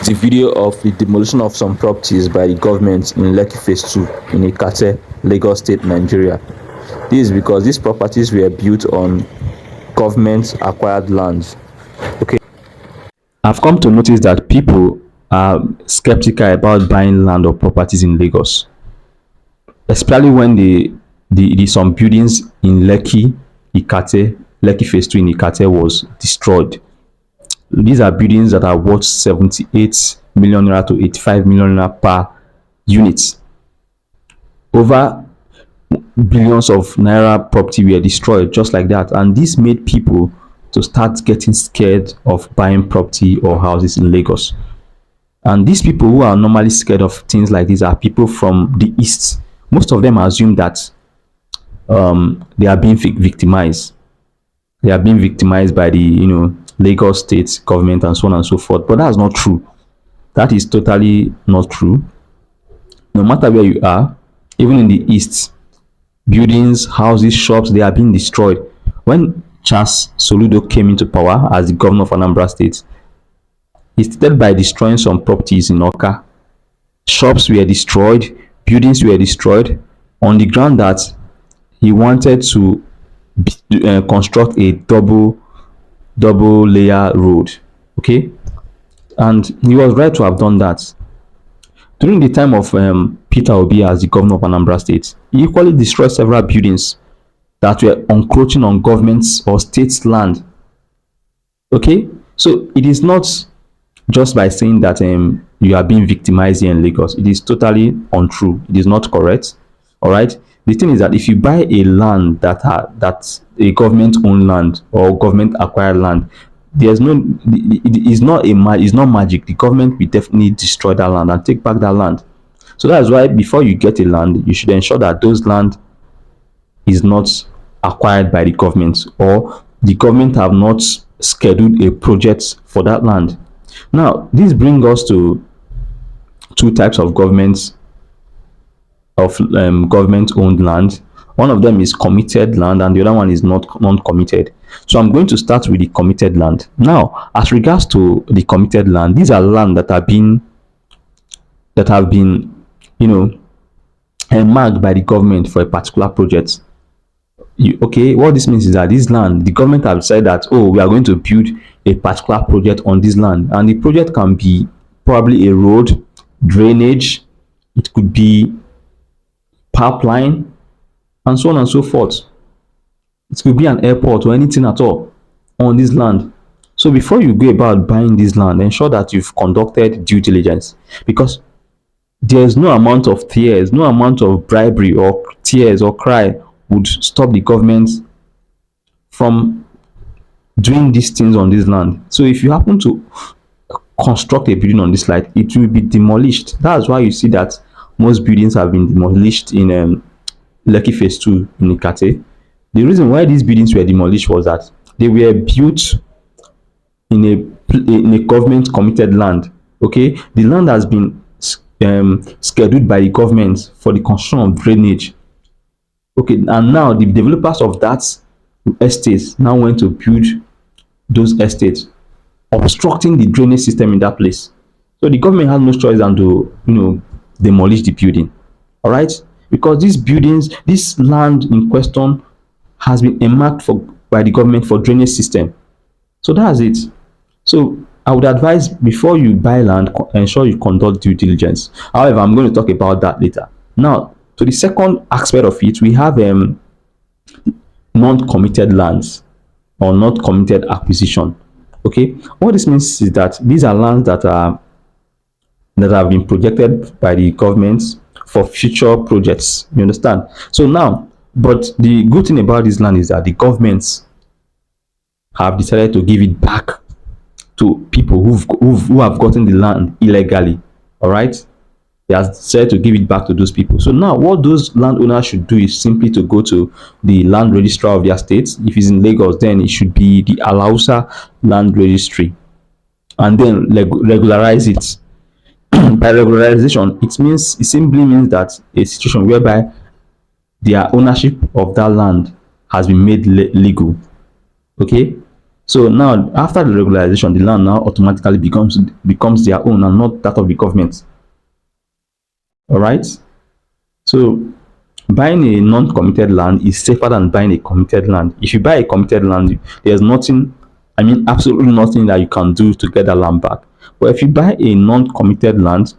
the video of the demolition of some properties by the government in Lekki Phase 2 in Ikate, Lagos State, Nigeria. This is because these properties were built on government acquired lands. Okay. I've come to notice that people are skeptical about buying land or properties in Lagos, especially when the some buildings in Lekki Phase 2 in Ikate was destroyed. These are buildings that are worth 78 million naira to 85 million naira per unit. Over billions of naira property were destroyed just like that, and this made people to start getting scared of buying property or houses in Lagos. And these people who are normally scared of things like this are people from the east. Most of them assume that they are being victimized. They are being victimized by the Lagos state government and so on and so forth. But that's not true. That is totally not true. No matter where you are, even in the east, buildings, houses, shops, they are being destroyed. When Charles Soludo came into power as the governor of Anambra State, he started by destroying some properties in Oka. Shops were destroyed, buildings were destroyed on the ground that he wanted to construct a double layer road. Okay, and he was right to have done that. During the time of Peter Obi as the governor of Anambra State, he equally destroyed several buildings that were encroaching on government's or state's land. Okay, so it is not just by saying that you are being victimized here in Lagos. It is totally untrue. It is not correct. All right. The thing is that if you buy a land that's a government owned land or government acquired land, there's no, it is not it's not magic. The government will definitely destroy that land and take back that land. So that's why before you get a land, you should ensure that those land is not acquired by the government, or the government have not scheduled a project for that land. Now, this brings us to two types of government owned land. One of them is committed land and the other one is not non-committed. So I'm going to start with the committed land. Now, as regards to the committed land, these are land that have been marked by the government for a particular project. Okay, what this means is that this land, the government have said that, oh, we are going to build a particular project on this land, and the project can be probably a road, drainage, it could be pipeline, and so on and so forth. It could be an airport or anything at all on this land. So before you go about buying this land, ensure that you've conducted due diligence, because there's no amount of tears, no amount of bribery or tears or cry would stop the government from doing these things on this land. So if you happen to construct a building on this land, it will be demolished. That's why you see that most buildings have been demolished in Lekki Phase 2 in Ikate. The reason why these buildings were demolished was that they were built in a government committed land. Okay, the land has been scheduled by the government for the construction of drainage. Okay, and now the developers of that estate now went to build those estates, obstructing the drainage system in that place. So the government had no choice than to demolish the building. All right, because these buildings, this land in question has been earmarked by the government for drainage system. So that's it. So I would advise, before you buy land, ensure you conduct due diligence. However, I'm going to talk about that later. Now, to the second aspect of it, we have non-committed lands or not committed acquisition. Okay, what this means is that these are lands that have been projected by the government for future projects. You understand? So now, but the good thing about this land is that the governments have decided to give it back to people who have gotten the land illegally. All right, they have decided to give it back to those people. So now what those landowners should do is simply to go to the land registrar of their states. If it's in Lagos, then it should be the Alausa land registry, and then regularize it. By regularization, it simply means that a situation whereby their ownership of that land has been made legal. Okay, So now, after the regularization, the land now automatically becomes their own and not that of the government. All right. So buying a non-committed land is safer than buying a committed land. If you buy a committed land, there's nothing, I mean, absolutely nothing that you can do to get that land back. But if you buy a non-committed land,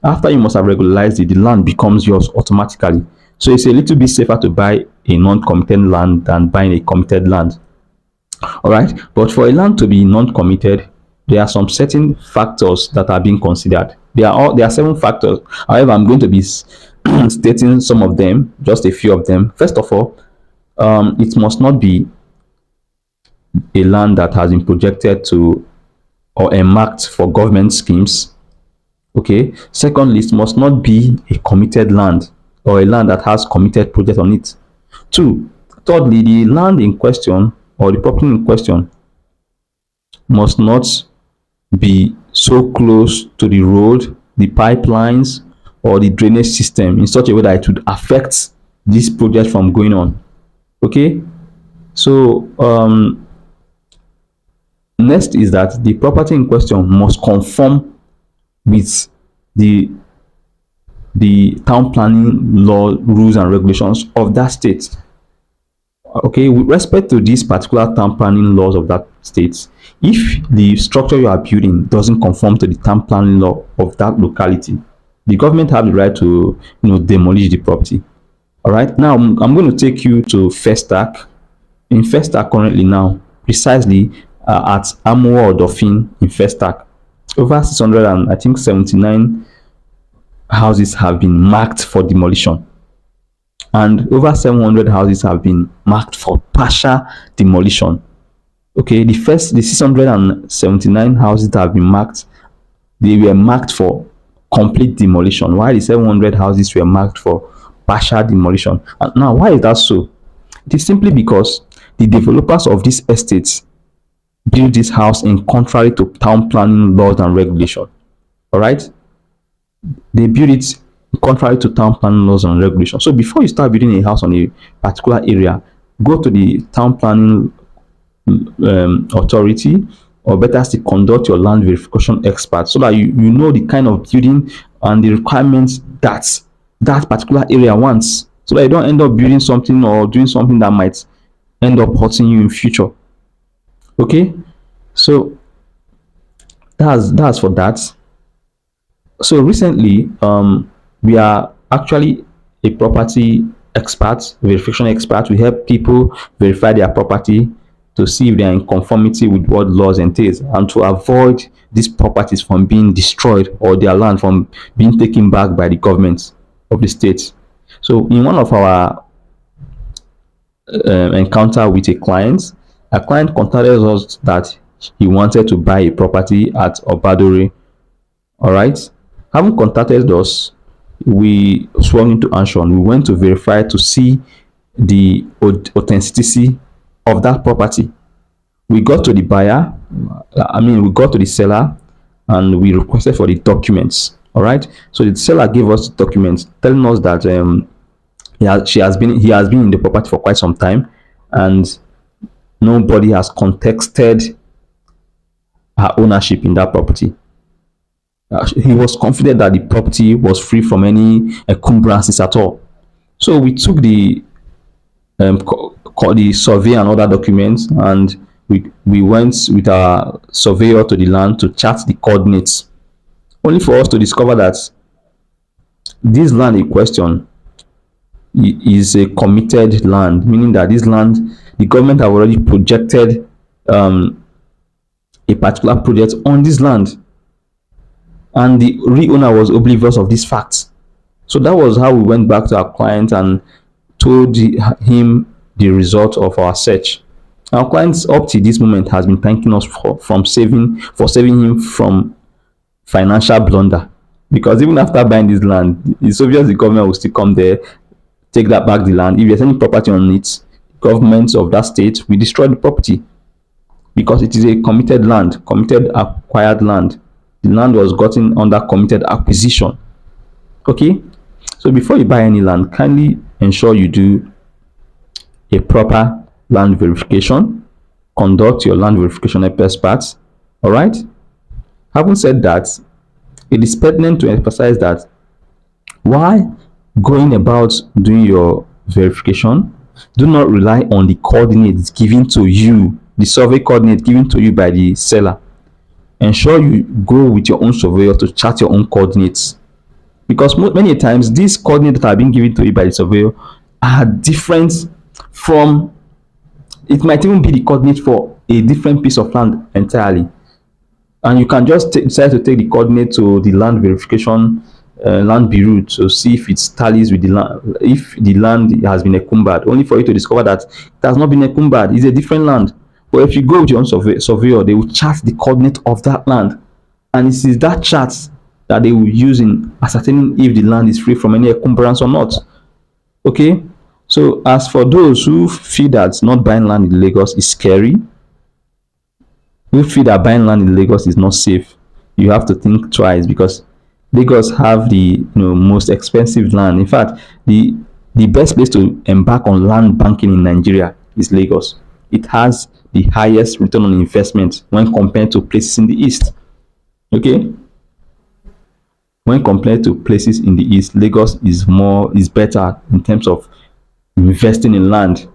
after you must have regularized it, the land becomes yours automatically. So it's a little bit safer to buy a non-committed land than buying a committed land. All right. But for a land to be non-committed, there are some certain factors that are being considered. There are 7 factors. However, I'm going to be stating some of them, just a few of them. First of all, it must not be a land that has been projected to or earmarked for government schemes. Okay. Secondly, it must not be a committed land or a land that has committed project on it. Two, thirdly, the land in question or the property in question must not be so close to the road, the pipelines, or the drainage system in such a way that it would affect this project from going on. Okay. So next is that the property in question must conform with the town planning law rules and regulations of that state. Okay, with respect to these particular town planning laws of that state, if the structure you are building doesn't conform to the town planning law of that locality, the government have the right to demolish the property. All right, now I'm going to take you to Festac. In Festac currently now, precisely at Amoa Odofin in Festac, over 600 and I think 79 houses have been marked for demolition, and over 700 houses have been marked for partial demolition. Okay, the 679 houses that have been marked, they were marked for complete demolition, while the 700 houses were marked for partial demolition. And now, why is that so? It is simply because the developers of these estates build this house in contrary to town planning laws and regulation. All right, they build it contrary to town planning laws and regulations. So before you start building a house on a particular area, go to the town planning authority, or better still, conduct your land verification expert so that you know the kind of building and the requirements that that particular area wants, so that you don't end up building something or doing something that might end up hurting you in future. Okay, so that's for that. So recently, we are actually a property expert, verification expert. We help people verify their property to see if they are in conformity with what laws entails, and to avoid these properties from being destroyed or their land from being taken back by the government of the state. So in one of our encounter with a client contacted us that he wanted to buy a property at Obadore. All right. Having contacted us, we swung into action. We went to verify to see the authenticity of that property. We got to the buyer, we got to the seller, and we requested for the documents. All right. So the seller gave us the documents telling us that he has been in the property for quite some time, and nobody has contested her ownership in that property. He was confident that the property was free from any encumbrances at all. So we took the the survey and other documents, and we went with our surveyor to the land to chart the coordinates, only for us to discover that this land in question is a committed land, meaning that this land, the government have already projected a particular project on this land, and the real owner was oblivious of these facts. So that was how we went back to our client and told him the result of our search. Our client up to this moment has been thanking us for saving him from financial blunder, because even after buying this land, it's obvious the government will still come there, take that back the land. If there's any property on it, governments of that state will destroy the property, because it is a committed land, committed acquired land. The land was gotten under committed acquisition. Okay, so before you buy any land, kindly ensure you do a proper land verification, conduct your land verification experts. All right. Having said that, it is pertinent to emphasize that while going about doing your verification, do not rely on the coordinates given to you, the survey coordinates given to you by the seller. Ensure you go with your own surveyor to chart your own coordinates, because many times these coordinates that are being given to you by the surveyor are different from, it might even be the coordinate for a different piece of land entirely, and you can just decide to take the coordinate to the land verification land bureau to see if it tallies with the land, if the land has been encumbered, only for you to discover that it has not been encumbered, it's a different land. But if you go with your own surveyor, they will chart the coordinate of that land, and it is that chart that they will use in ascertaining if the land is free from any encumbrance or not. Okay, so as for those who feel that not buying land in Lagos is scary, who feel that buying land in Lagos is not safe, you have to think twice, because Lagos have the most expensive land. In fact, the best place to embark on land banking in Nigeria is Lagos. It has the highest return on investment when compared to places in the east. Okay, when compared to places in the east, Lagos is better in terms of investing in land,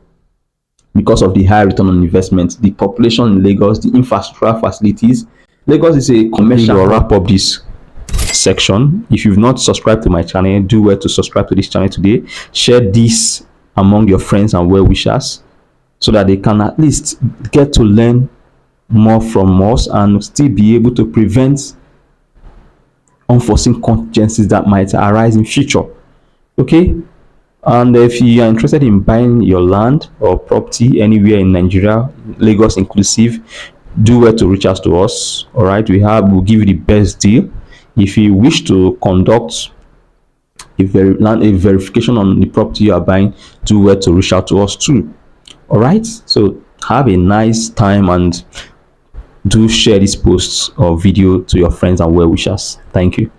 because of the high return on investment, the population in Lagos, the infrastructure facilities. Lagos is a commercial. We'll wrap up this section. If you've not subscribed to my channel, do well to subscribe to this channel today. Share this among your friends and well wishers, so that they can at least get to learn more from us and still be able to prevent unforeseen contingencies that might arise in future. Okay, and if you are interested in buying your land or property anywhere in Nigeria, Lagos inclusive, do well to reach out to us. All right, we'll give you the best deal. If you wish to conduct a verification on the property you are buying, do well to reach out to us too. All right, so have a nice time, and do share this post or video to your friends and well wishers. Thank you.